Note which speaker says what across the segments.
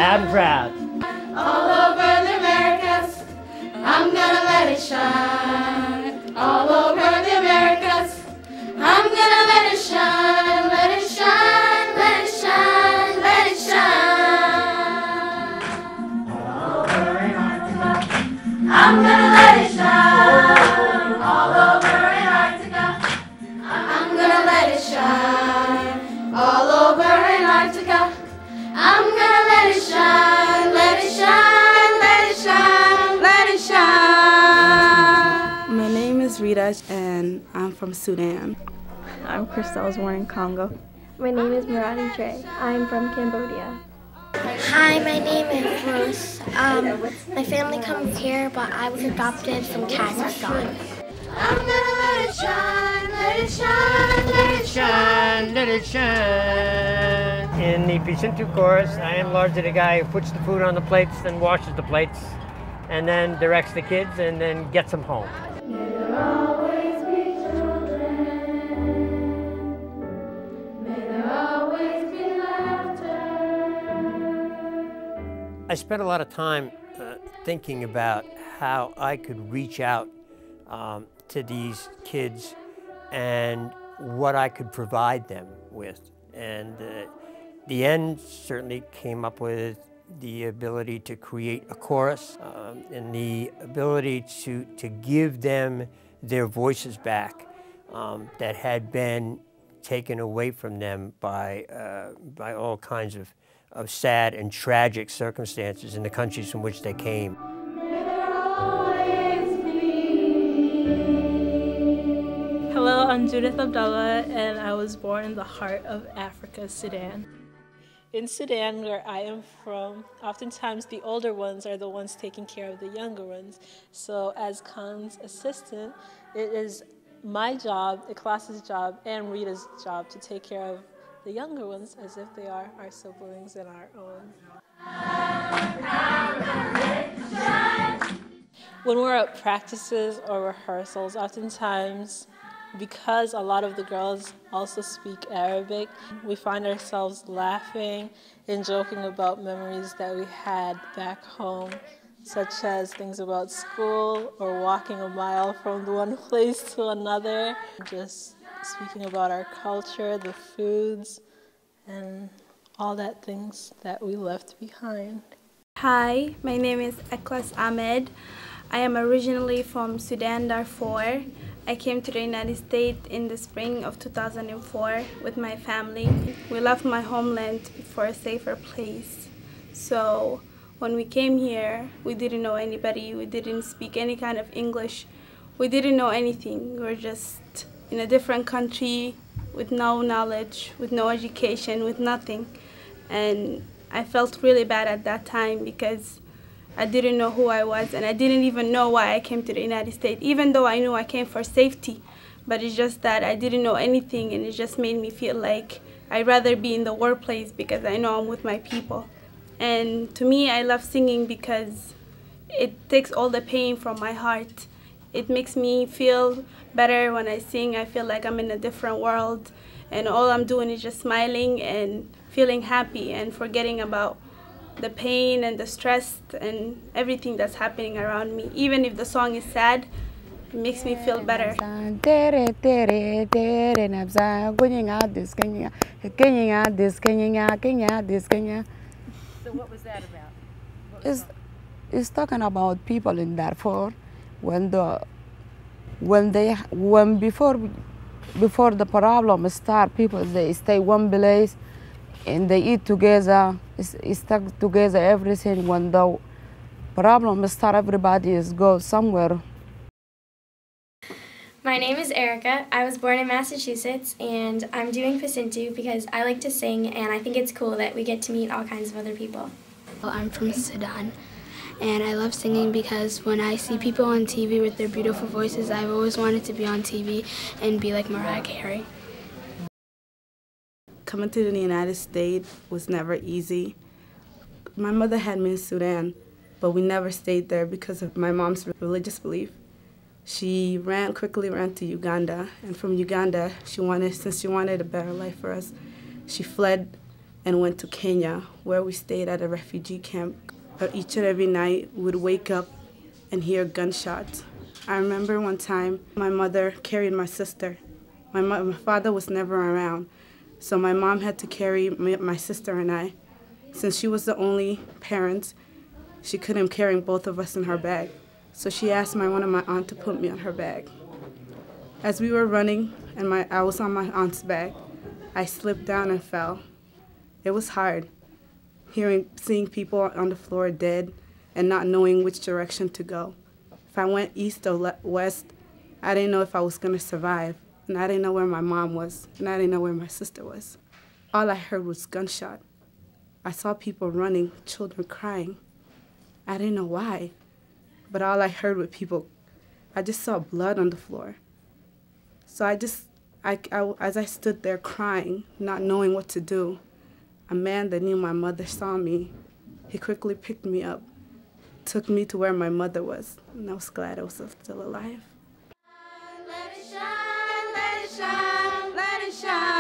Speaker 1: Loud and proud.
Speaker 2: All over the Americas, I'm gonna let it shine. All over the Americas, I'm gonna let it shine, let it shine, let it shine, let it shine. All over Antarctica, I'm gonna let it shine. All over Antarctica, I'm gonna let it shine. All over Antarctica, I'm gonna let it shine, let it shine, let it shine, let it shine.
Speaker 3: My name is Rita and I'm from Sudan.
Speaker 4: I'm Christelle, I was born in Congo.
Speaker 5: My name is Muradi Trey. I'm from Cambodia.
Speaker 6: Hi, my name is Ruth. My family comes here, but I was adopted from Kazakhstan.
Speaker 2: I'm gonna let it shine, let it shine, let it shine,
Speaker 1: Let it shine. In the Pihcintu chorus, I am largely the guy who puts the food on the plates, then washes the plates, and then directs the kids, and then gets them home.
Speaker 2: May there always be children. May there always be laughter.
Speaker 1: I spent a lot of time thinking about how I could reach out to these kids and what I could provide them with. And the end certainly came up with the ability to create a chorus and the ability to give them their voices back that had been taken away from them by all kinds of sad and tragic circumstances in the countries from which they came.
Speaker 4: Hello, I'm Judith Abdullah, and I was born in the heart of Africa, Sudan. In Sudan, where I am from, oftentimes the older ones are the ones taking care of the younger ones. So as Khan's assistant, it is my job, Ikhlas's job, and Rita's job to take care of the younger ones as if they are our siblings and our own. When we're at practices or rehearsals, oftentimes, because a lot of the girls also speak Arabic, we find ourselves laughing and joking about memories that we had back home, such as things about school or walking a mile from one place to another, just speaking about our culture, the foods, and all that things that we left behind.
Speaker 3: Hi, my name is Ikhlas Ahmed. I am originally from Sudan, Darfur. I came to the United States in the spring of 2004 with my family. We left my homeland for a safer place. So when we came here, we didn't know anybody. We didn't speak any kind of English. We didn't know anything. We were just in a different country with no knowledge, with no education, with nothing. And I felt really bad at that time because I didn't know who I was, and I didn't even know why I came to the United States, even though I knew I came for safety. But it's just that I didn't know anything, and it just made me feel like I'd rather be in the workplace because I know I'm with my people. And to me, I love singing because it takes all the pain from my heart. It makes me feel better when I sing. I feel like I'm in a different world, and all I'm doing is just smiling and feeling happy and forgetting about the pain and the stress and everything that's happening around me. Even if the song is sad, it makes me feel better.
Speaker 7: So
Speaker 8: what was that about?
Speaker 7: It's talking about people in Darfur before the problem start, people they stay one place and they eat together, stuck together, everything. When the problem start, everybody is go somewhere.
Speaker 6: My name is Erica. I was born in Massachusetts, and I'm doing Pihcintu because I like to sing, and I think it's cool that we get to meet all kinds of other people.
Speaker 9: Well, I'm from Sudan, and I love singing because when I see people on TV with their beautiful voices, I've always wanted to be on TV and be like Mariah Carey.
Speaker 3: Coming to the United States was never easy. My mother had me in Sudan, but we never stayed there because of my mom's religious belief. She quickly ran to Uganda, and from Uganda, since she wanted a better life for us, she fled
Speaker 10: and went to Kenya, where we stayed at a refugee camp. Each and every night, we would wake up and hear gunshots. I remember one time my mother carried my sister. My father was never around, so my mom had to carry my sister and I. Since she was the only parent, she couldn't carry both of us in her bag. So she asked one of my aunt to put me on her bag. As we were running and I was on my aunt's bag, I slipped down and fell. It was hard, seeing people on the floor dead and not knowing which direction to go. If I went east or west, I didn't know if I was going to survive, and I didn't know where my mom was, and I didn't know where my sister was. All I heard was gunshot. I saw people running, children crying. I didn't know why, but all I heard were people. I just saw blood on the floor. So as I stood there crying, not knowing what to do, a man that knew my mother saw me. He quickly picked me up, took me to where my mother was, and I was glad I was still alive.
Speaker 2: Let it shine, let it shine, let it shine.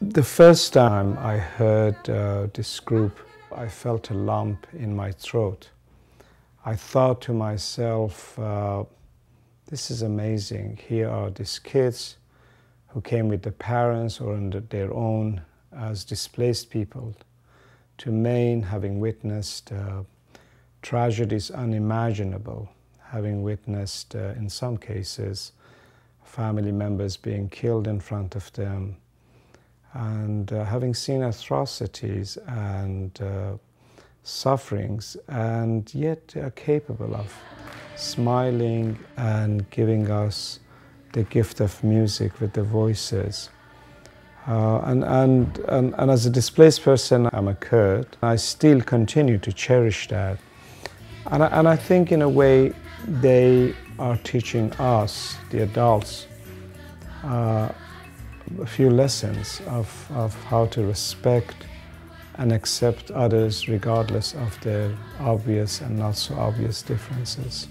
Speaker 11: The first time I heard this group, I felt a lump in my throat. I thought to myself, this is amazing. Here are these kids who came with their parents or on their own as displaced people to Maine, having witnessed tragedies unimaginable, having witnessed, in some cases, family members being killed in front of them, and having seen atrocities and sufferings, and yet they are capable of smiling and giving us the gift of music with their voices. And as a displaced person, I'm a Kurd. I still continue to cherish that. And I think in a way they are teaching us, the adults, a few lessons of how to respect and accept others regardless of their obvious and not so obvious differences.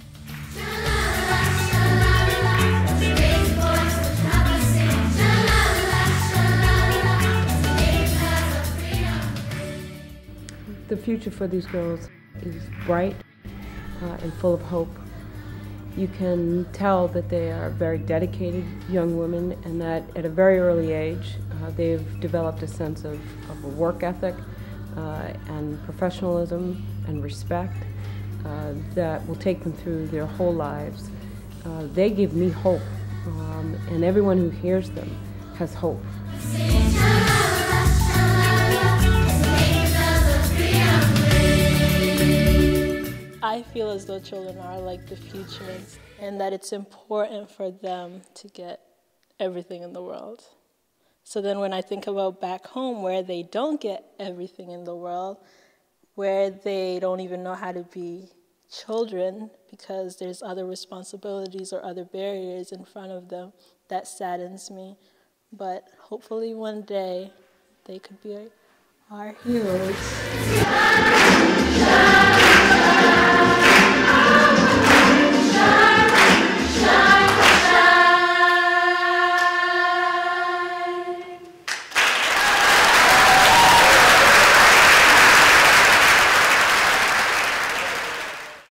Speaker 12: The future for these girls is bright and full of hope. You can tell that they are very dedicated young women and that at a very early age they've developed a sense of a work ethic and professionalism and respect that will take them through their whole lives. They give me hope, and everyone who hears them has hope.
Speaker 4: I feel as though children are like the future and that it's important for them to get everything in the world. So then when I think about back home where they don't get everything in the world, where they don't even know how to be children because there's other responsibilities or other barriers in front of them, that saddens me. But hopefully one day they could be our heroes.